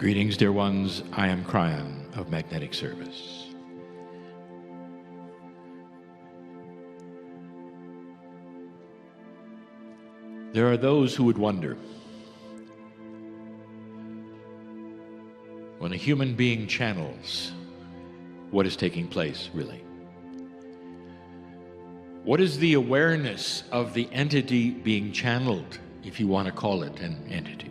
Greetings, dear ones. I am Kryon of Magnetic Service. There are those who would wonder, when a human being channels, what is taking place, really? What is the awareness of the entity being channeled, if you want to call it an entity?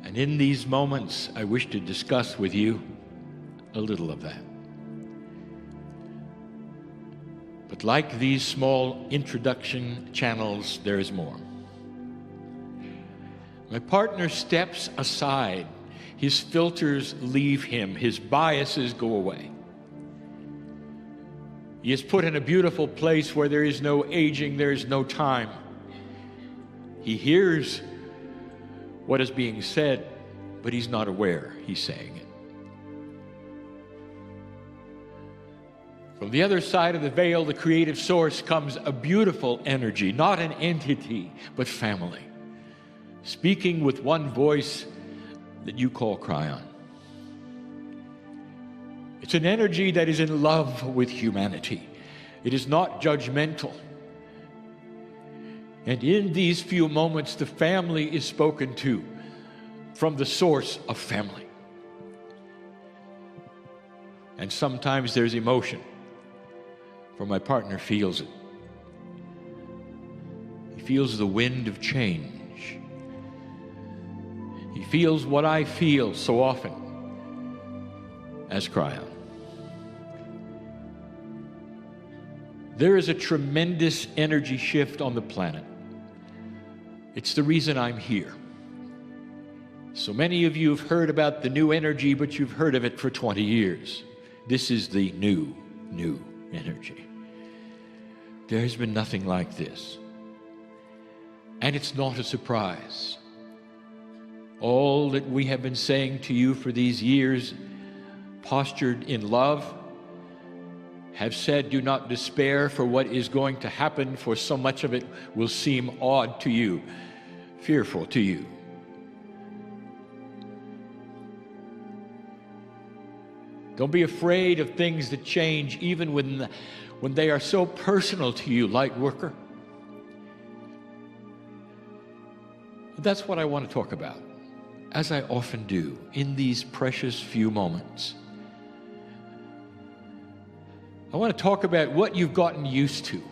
And in these moments, I wish to discuss with you a little of that. But like these small introduction channels, there is more. My partner steps aside. His filters leave him. His biases go away. He is put in a beautiful place where there is no aging, there is no time. He hears what is being said, but he's not aware he's saying it. From the other side of the veil, the creative source, comes a beautiful energy, not an entity, but family, speaking with one voice that you call Kryon. It's an energy that is in love with humanity. It is not judgmental. And in these few moments, the family is spoken to from the source of family. And sometimes there's emotion, for my partner feels it. He feels the wind of change. He feels what I feel so often as Kryon. There is a tremendous energy shift on the planet. It's the reason I'm here. So many of you have heard about the new energy, but you've heard of it for 20 years. This is the new energy. There has been nothing like this. And it's not a surprise. All that we have been saying to you for these years, postured in love, have said, do not despair for what is going to happen, for so much of it will seem odd to you, fearful to you. Don't be afraid of things that change, even when they are so personal to you, light worker. That's what I want to talk about, as I often do in these precious few moments. I want to talk about what you've gotten used to.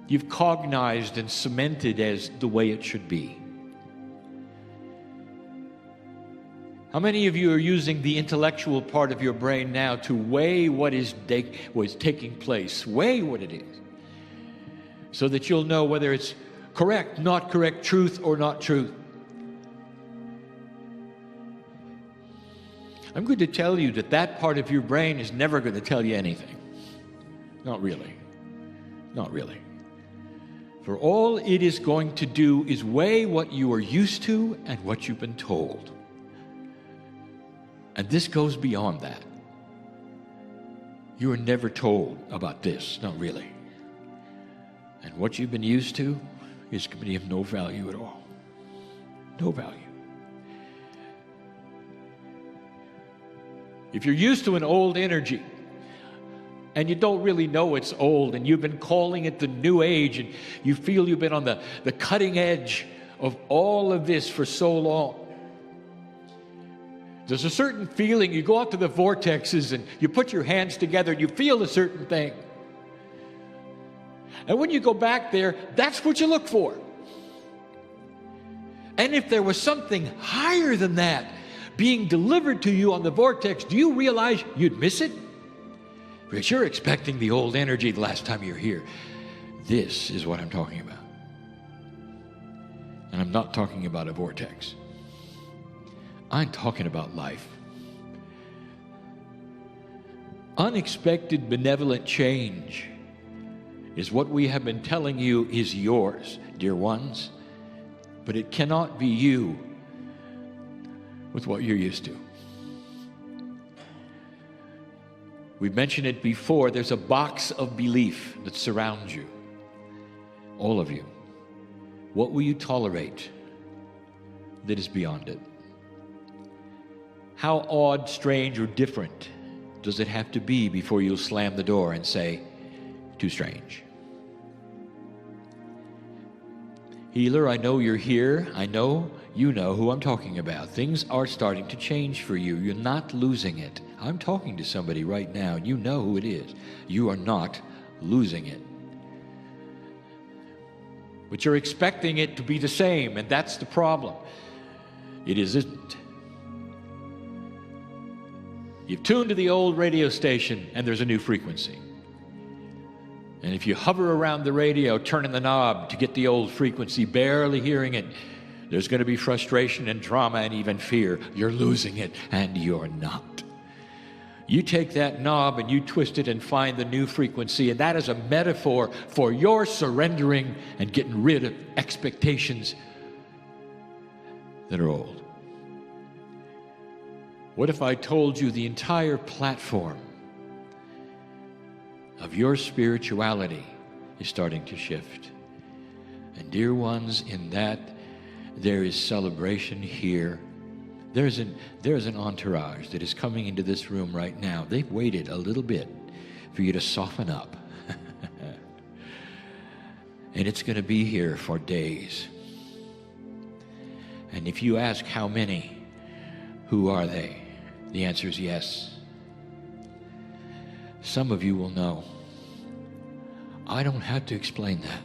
You've cognized and cemented as the way it should be. How many of you are using the intellectual part of your brain now to weigh what is taking place, weigh what it is, so that you'll know whether it's correct, not correct, truth or not truth? I'm going to tell you that that part of your brain is never going to tell you anything. Not really. Not really. For all it is going to do is weigh what you are used to and what you've been told. And this goes beyond that. You were never told about this, not really. And what you've been used to is going to be of no value at all. No value. If you're used to an old energy and you don't really know it's old and you've been calling it the new age and you feel you've been on the cutting edge of all of this for so long, there's a certain feeling. You go out to the vortexes and you put your hands together and you feel a certain thing. And when you go back there, that's what you look for. And if there was something higher than that being delivered to you on the vortex, do you realize you'd miss it? Because you're expecting the old energy the last time you're here. This is what I'm talking about. And I'm not talking about a vortex. I'm talking about life. Unexpected benevolent change is what we have been telling you is yours, dear ones, but it cannot be you with what you're used to. We've mentioned it before. There's a box of belief that surrounds you, all of you. What will you tolerate that is beyond it? How odd, strange, or different does it have to be before you'll slam the door and say, too strange? Healer, I know you're here. I know you know who I'm talking about. Things are starting to change for you. You're not losing it. I'm talking to somebody right now, and you know who it is. You are not losing it. But you're expecting it to be the same, and that's the problem. It isn't. You've tuned to the old radio station, and there's a new frequency. And if you hover around the radio, turning the knob to get the old frequency, barely hearing it, there's going to be frustration and drama and even fear. You're losing it, and you're not. You take that knob and you twist it and find the new frequency, and that is a metaphor for your surrendering and getting rid of expectations that are old. What if I told you the entire platform of your spirituality is starting to shift? And dear ones, in that there is celebration here. There's an entourage that is coming into this room right now. They've waited a little bit for you to soften up. And it's going to be here for days. And if you ask how many, who are they? The answer is yes. Some of you will know. I don't have to explain that,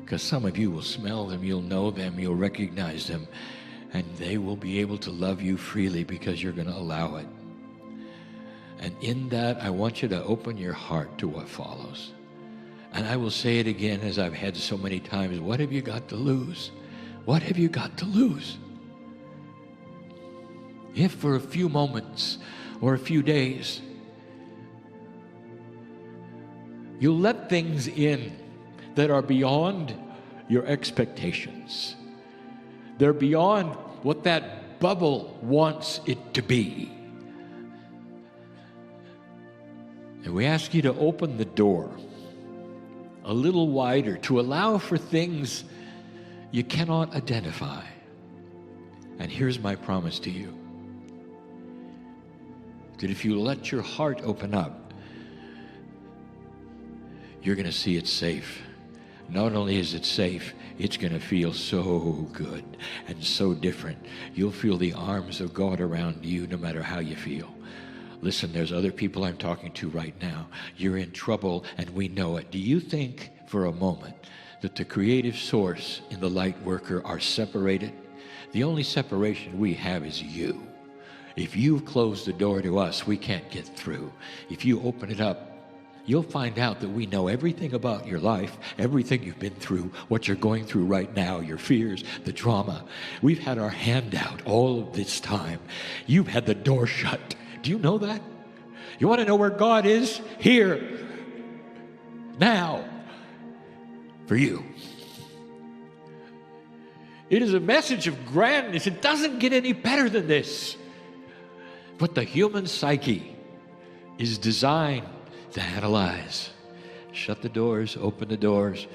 because some of you will smell them, you'll know them, you'll recognize them, and they will be able to love you freely because you're going to allow it. And in that, I want you to open your heart to what follows. And I will say it again, as I've had so many times. What have you got to lose? What have you got to lose? If for a few moments or a few days you'll let things in that are beyond your expectations, they're beyond what that bubble wants it to be. And we ask you to open the door a little wider to allow for things you cannot identify. And here's my promise to you, that if you let your heart open up, you're going to see it's safe. Not only is it safe, it's going to feel so good and so different. You'll feel the arms of God around you no matter how you feel. Listen, there's other people I'm talking to right now. You're in trouble, and we know it. Do you think for a moment that the creative source and the light worker are separated? The only separation we have is you. If you've closed the door to us, we can't get through. If you open it up, you'll find out that we know everything about your life, everything you've been through, what you're going through right now, your fears, the drama. We've had our hand out all of this time. You've had the door shut. Do you know that? You want to know where God is? Here. Now. For you. It is a message of grandness. It doesn't get any better than this. But the human psyche is designed to analyze. Shut the doors, open the doors,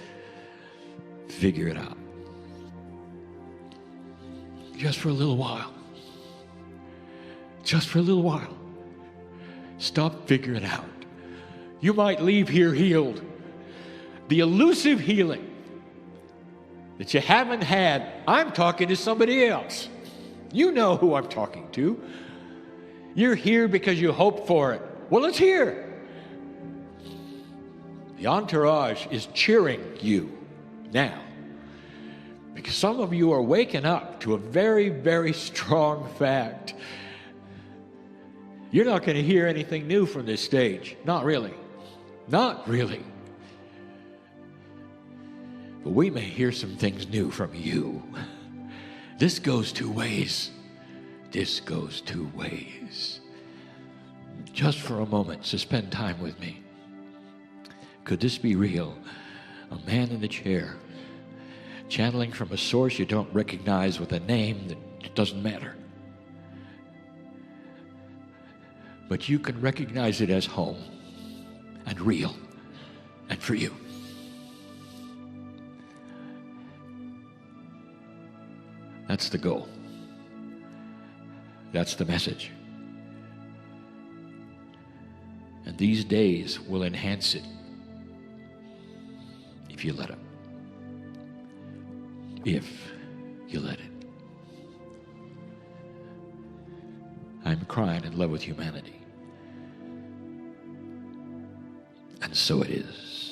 figure it out. Just for a little while. Just for a little while. Stop figuring it out. You might leave here healed. The elusive healing that you haven't had, I'm talking to somebody else. You know who I'm talking to. You're here because you hope for it. Well, it's here. The entourage is cheering you now, because some of you are waking up to a very, very strong fact. You're not going to hear anything new from this stage. Not really. Not really. But we may hear some things new from you. This goes two ways. This goes two ways. Just for a moment, suspend time with me. Could this be real? A man in the chair, channeling from a source you don't recognize with a name that doesn't matter. But you can recognize it as home and real and for you. That's the goal. That's the message. And these days will enhance it if you let them. If you let it. I'm Kryon in love with humanity. And so it is.